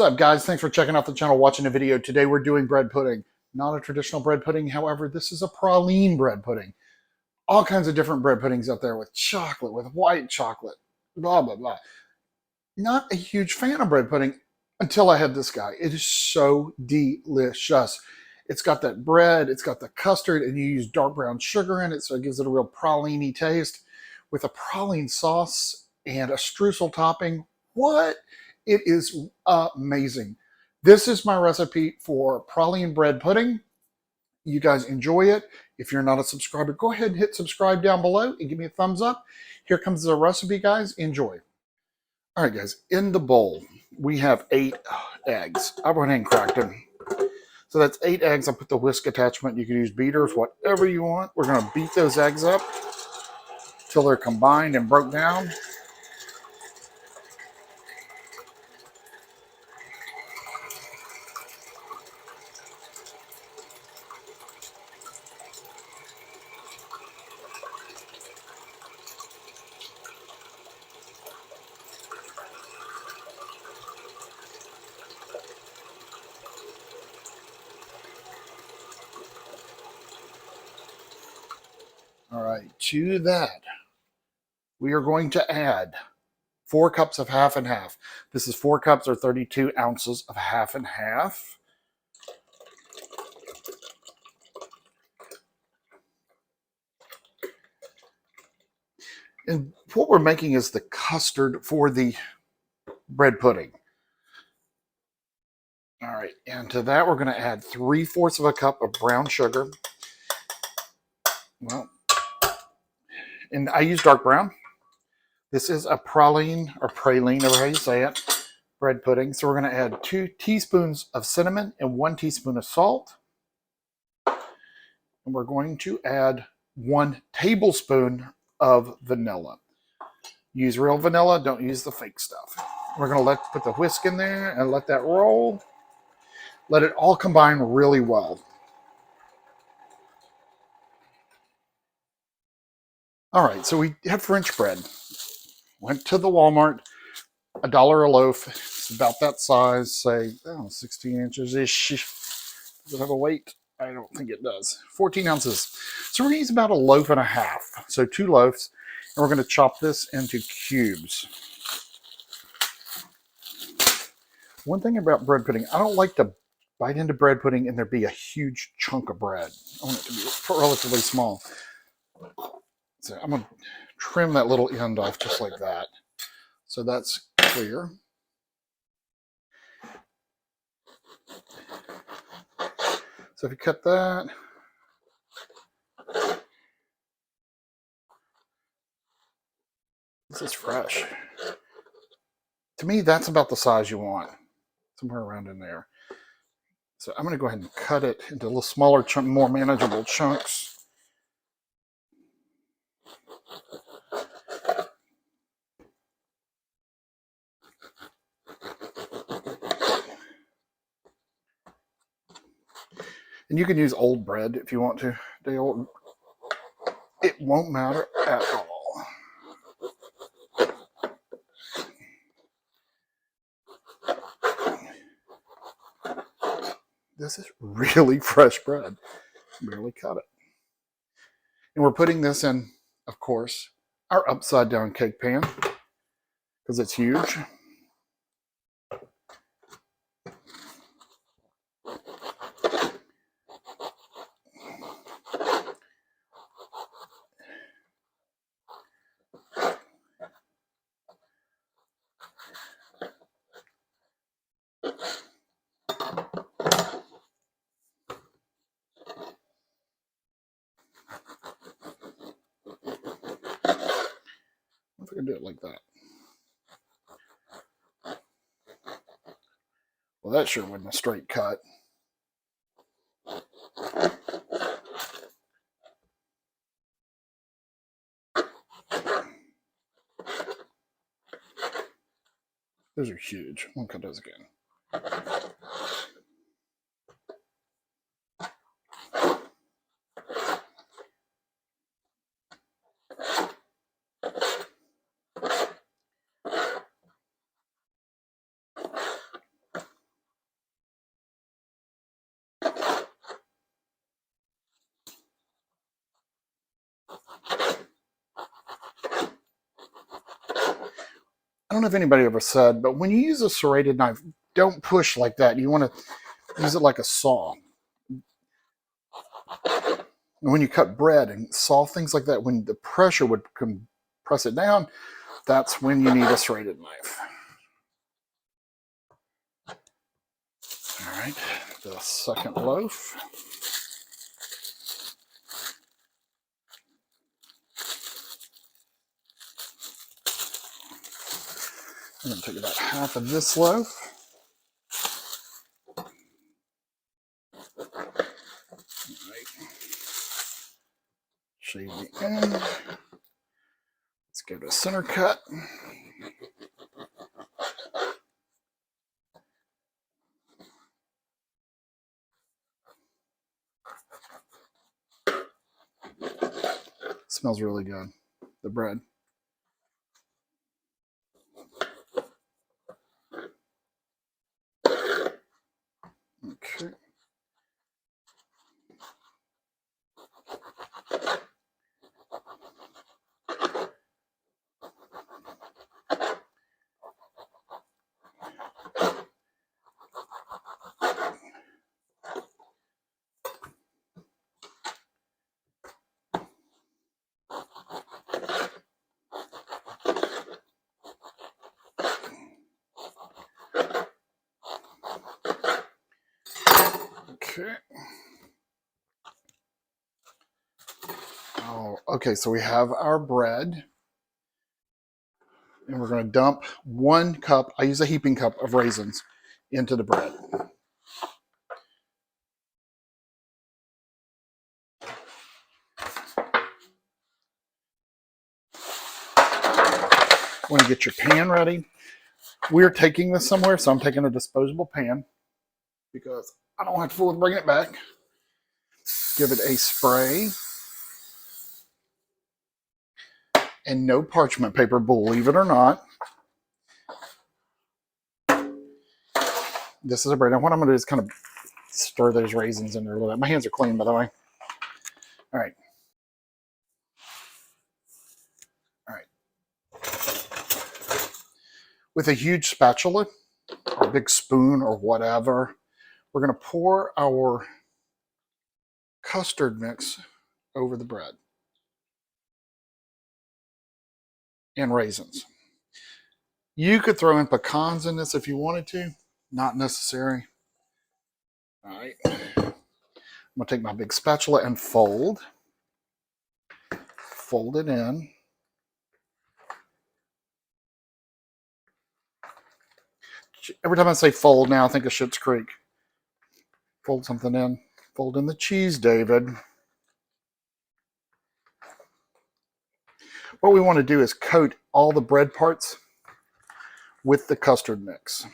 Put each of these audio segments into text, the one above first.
up, guys? Thanks for checking out the channel, watching the video. Today we're doing bread pudding. Not a traditional bread pudding, however, this is a praline bread pudding. All kinds of different bread puddings out there with chocolate, with white chocolate, blah, blah, blah. Not a huge fan of bread pudding until I had this guy. It is so delicious. It's got that bread, it's got the custard, and you use dark brown sugar in it, so it gives it a real praline-y taste with a praline sauce and a streusel topping. What? It is amazing. This is my recipe for praline bread pudding. You guys enjoy it. If you're not a subscriber, go ahead and hit subscribe down below and give me a thumbs up. Here comes the recipe, guys. Enjoy. All right, guys. In the bowl, we have 8 eggs. I went ahead and cracked them. So that's 8 eggs. I put the whisk attachment. You can use beaters, whatever you want. We're going to beat those eggs up till they're combined and broke down. All right, to that, we are going to add 4 cups of half and half. This is 4 cups or 32 ounces of half and half. And what we're making is the custard for the bread pudding. All right, and to that we're going to add 3/4 of a cup of brown sugar. Well, and I use dark brown. This is a praline or praline, however you say it, bread pudding. So we're going to add 2 teaspoons of cinnamon and 1 teaspoon of salt. And we're going to add 1 tablespoon of vanilla. Use real vanilla, don't use the fake stuff. We're going to put the whisk in there and let that roll. Let it all combine really well. All right, so we have French bread. Went to the Walmart, $1 a loaf. It's about that size, say, 16 inches-ish. Does it have a weight? I don't think it does. 14 ounces. So we're going to use about 1.5 loaves. So 2 loaves. And we're going to chop this into cubes. One thing about bread pudding, I don't like to bite into bread pudding and there be a huge chunk of bread. I want it to be relatively small. So I'm going to trim that little end off just like that. So that's clear. So if you cut that, this is fresh. To me, that's about the size you want, somewhere around in there. So I'm going to go ahead and cut it into a little smaller chunk, more manageable chunks. And you can use old bread if you want to. It won't matter at all. This is really fresh bread. Barely cut it. And we're putting this in, of course, our upside down cake pan because it's huge. If I can do it like that. Well, that sure wasn't a straight cut. Those are huge. I'll cut those again. don't know if anybody ever said, but when you use a serrated knife, don't push like that. You want to use it like a saw. And when you cut bread and saw things like that, when the pressure would press it down, that's when you need a serrated knife. All right, the second loaf. I'm going to take about half of this loaf. All right. Shave the end. Let's give it a center cut. Smells really good, the bread. Okay. Okay. Oh, okay, so we have our bread. And we're going to dump 1 cup, I use a heaping cup of raisins into the bread. Want to get your pan ready. We're taking this somewhere, so I'm taking a disposable pan because I don't have to fool with bringing it back. Give it a spray. And no parchment paper, believe it or not. This is a bread. Now what I'm going to do is kind of stir those raisins in there a little bit. My hands are clean, by the way. All right. All right. With a huge spatula, or a big spoon, or whatever, we're going to pour our custard mix over the bread. And raisins. You could throw in pecans in this if you wanted to. Not necessary. All right. I'm going to take my big spatula and fold. Fold it in. Every time I say fold now, I think of Schitt's Creek. Fold something in. Fold in the cheese, David. What we want to do is coat all the bread parts with the custard mix.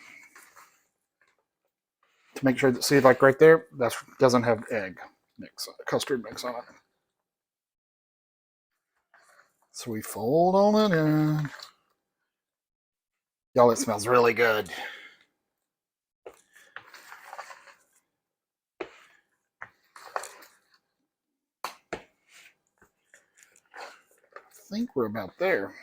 To make sure that, see, like right there, that doesn't have egg mix, custard mix on it. So we fold all it in. Y'all, it smells really good. I think we're about there.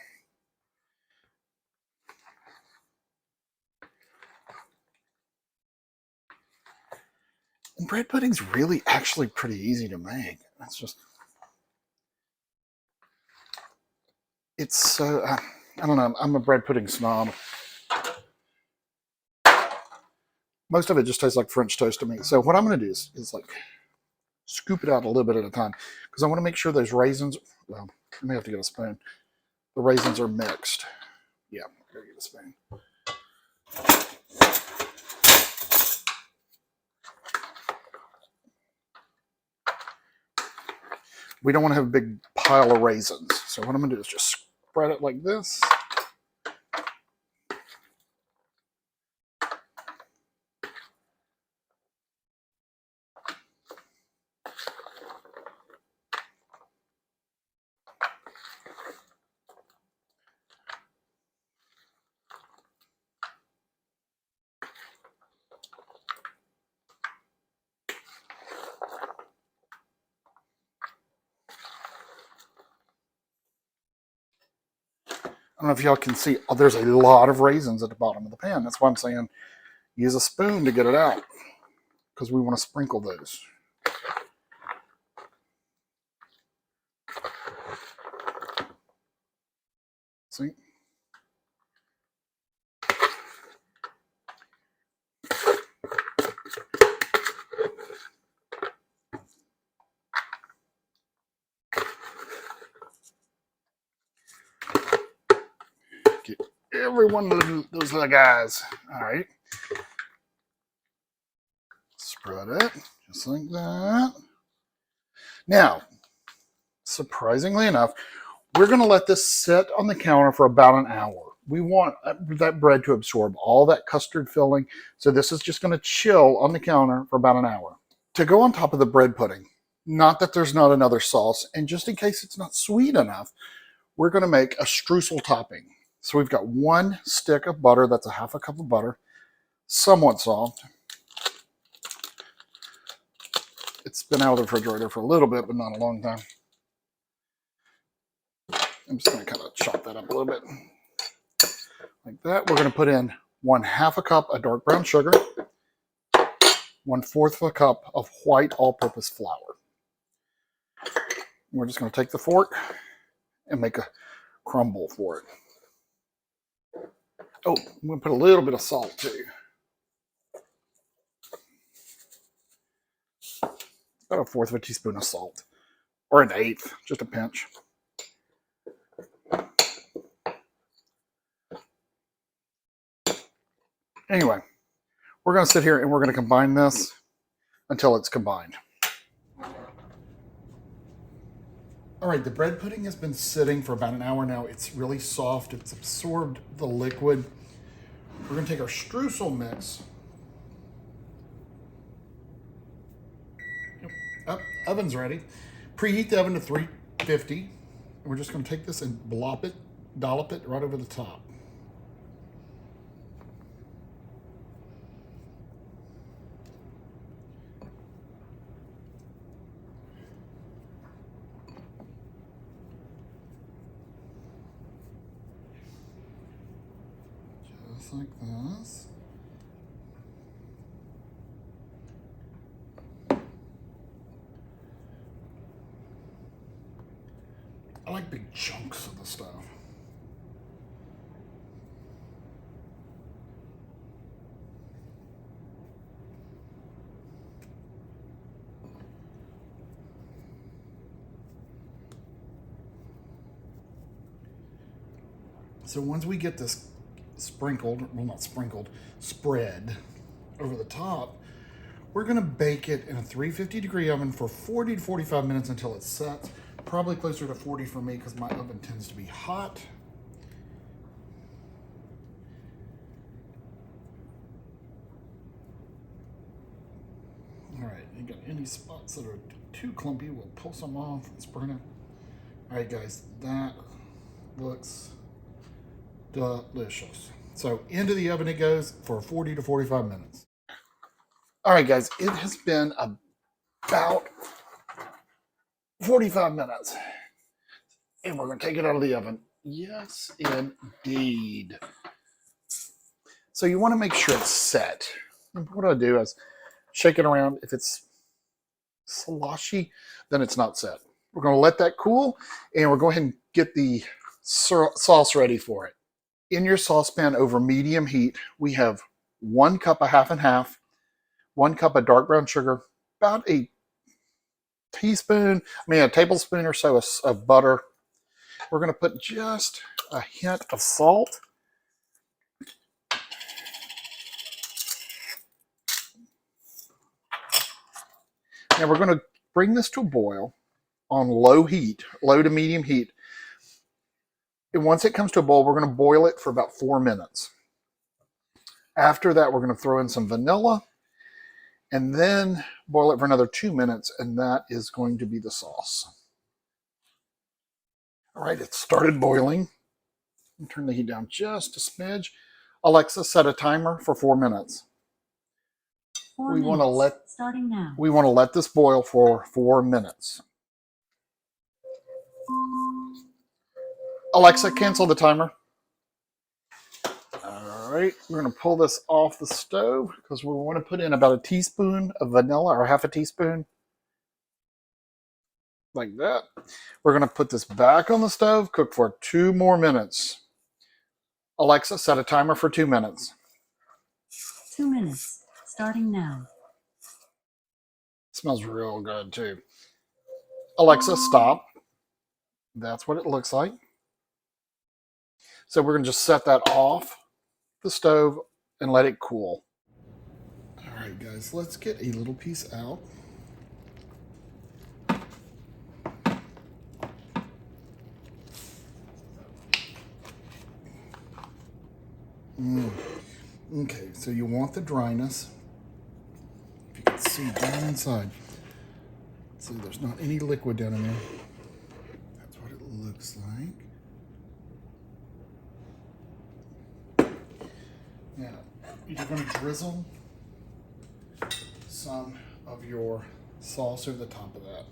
And bread pudding's really actually pretty easy to make. It's so, I don't know, I'm a bread pudding snob. Most of it just tastes like French toast to me. So what I'm going to do is like scoop it out a little bit at a time because I want to make sure those raisins, well, I may have to get a spoon. The raisins are mixed. Yeah, I gotta get a spoon. We don't want to have a big pile of raisins. So what I'm going to do is just spread it like this. I don't know if y'all can see, oh, there's a lot of raisins at the bottom of the pan. That's why I'm saying use a spoon to get it out, because we want to sprinkle those. See? Get every one of those little guys. All right. Spread it just like that. Now, surprisingly enough, we're going to let this sit on the counter for about an hour. We want that bread to absorb all that custard filling. So this is just going to chill on the counter for about an hour. To go on top of the bread pudding, not that there's not another sauce, and just in case it's not sweet enough, we're going to make a streusel topping. So we've got 1 stick of butter, that's a half a cup of butter, somewhat soft. It's been out of the refrigerator for a little bit, but not a long time. I'm just going to kind of chop that up a little bit. Like that. We're going to put in 1/2 cup of dark brown sugar, 1/4 cup of white all-purpose flour. We're just going to take the fork and make a crumble for it. Oh, I'm going to put a little bit of salt too. About 1/4 teaspoon of salt, or 1/8, just a pinch. Anyway, we're going to sit here and we're going to combine this until it's combined. All right, the bread pudding has been sitting for about an hour now. It's really soft. It's absorbed the liquid. We're going to take our streusel mix. Yep, oven's ready. Preheat the oven to 350. And we're just going to take this and dollop it right over the top. Just like this. I like big chunks of the stuff. So once we get this sprinkled, well not sprinkled, spread over the top, we're gonna bake it in a 350-degree oven for 40 to 45 minutes until it sets. Probably closer to 40 for me because my oven tends to be hot. All right, you got any spots that are too clumpy, we'll pull some off and spread it. All right, guys, that looks delicious. So into the oven it goes for 40 to 45 minutes. All right, guys, it has been about 45 minutes. And we're going to take it out of the oven. Yes, indeed. So you want to make sure it's set. And what I do is shake it around. If it's sloshy, then it's not set. We're going to let that cool, and we're going to go ahead and get the sauce ready for it. In your saucepan over medium heat, we have 1 cup of half and half, 1 cup of dark brown sugar, about a tablespoon or so of butter. We're going to put just a hint of salt. Now we're going to bring this to a boil on low heat, low to medium heat. And once it comes to a boil, we're going to boil it for about 4 minutes. After that, we're going to throw in some vanilla and then boil it for another 2 minutes, and that is going to be the sauce. All right, it started boiling. Turn the heat down just a smidge. Alexa, set a timer for 4 minutes. We want to let this boil for 4 minutes. Alexa, cancel the timer. All right, we're going to pull this off the stove because we want to put in about a teaspoon of vanilla, or half a teaspoon, like that. We're going to put this back on the stove, cook for 2 more minutes. Alexa, set a timer for 2 minutes. 2 minutes, starting now. Smells real good too. Alexa, stop. That's what it looks like. So we're going to just set that off the stove and let it cool. All right, guys, let's get a little piece out. Okay, so you want the dryness. If you can see down inside. See, there's not any liquid down in there. That's what it looks like. Now, you're going to drizzle some of your sauce over the top of that.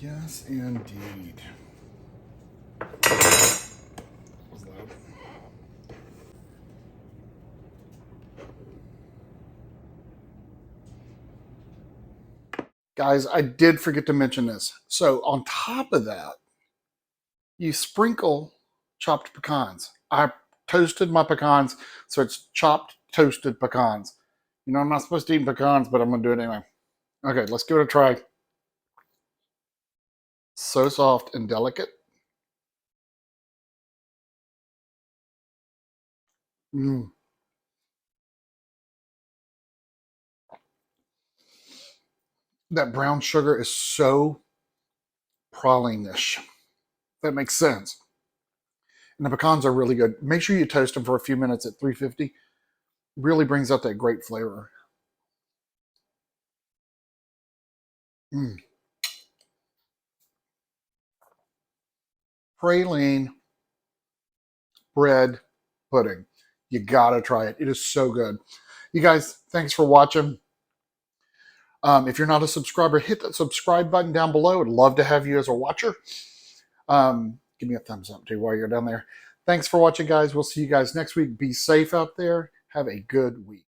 Yes, indeed. Was loud. Guys, I did forget to mention this. So on top of that, you sprinkle chopped pecans. I toasted my pecans, so it's chopped toasted pecans. You know, I'm not supposed to eat pecans, but I'm going to do it anyway. Okay, let's give it a try. So soft and delicate. That brown sugar is so praline-ish. That makes sense. And the pecans are really good. Make sure you toast them for a few minutes at 350. Really brings out that great flavor. Praline bread pudding. You gotta try it. It is so good. You guys, thanks for watching. If you're not a subscriber, hit that subscribe button down below. I'd love to have you as a watcher. Give me a thumbs up too while you're down there. Thanks for watching, guys. We'll see you guys next week. Be safe out there. Have a good week.